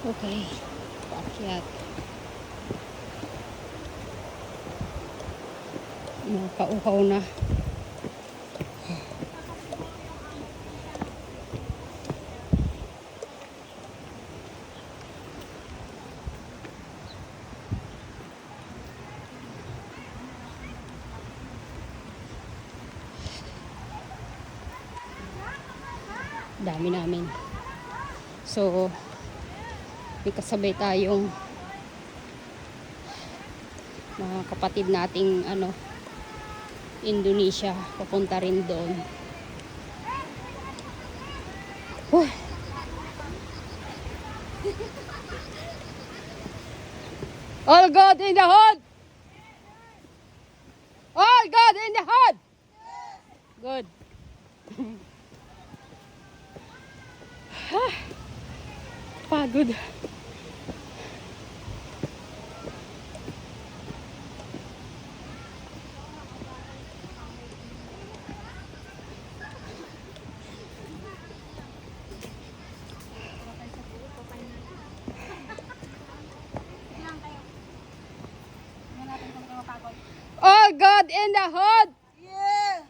Okay. Paakyat. Nakauhaw na. Dami namin. So, may kasabay tayong mga kapatid nating Indonesia, papunta rin doon. All God in the hood! All God in the hood! Good. Pagod. All God in the hood! Yeah!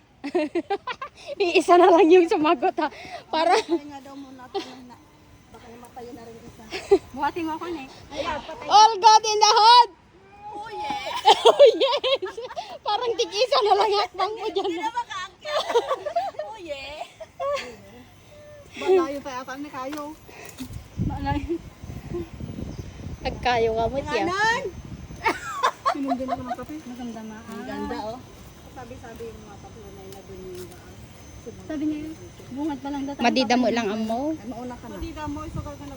Iisa na lang yung sumagot ha. Para Patay nga daw muna ito na. Baka namatayin na rin isa. Buhatin mo ako na All God in the hood! Oh yeah! Oh yes! Parang tig-isa na lang hakbang mo dyan. Hindi na makaakyat. Oh yeah! Malayo tayo ata ni Kayo. Nagkayo ka mo tiya. Kanan! Sinundin ako ng kape. Magandama. Ang ganda oh. Sabi-sabi yung mga paplanay na dun yung Sabi niya, bungad pa lang daw. Madidamo lang amo. Ay, mauna ka na. Madidamo, isugal ka na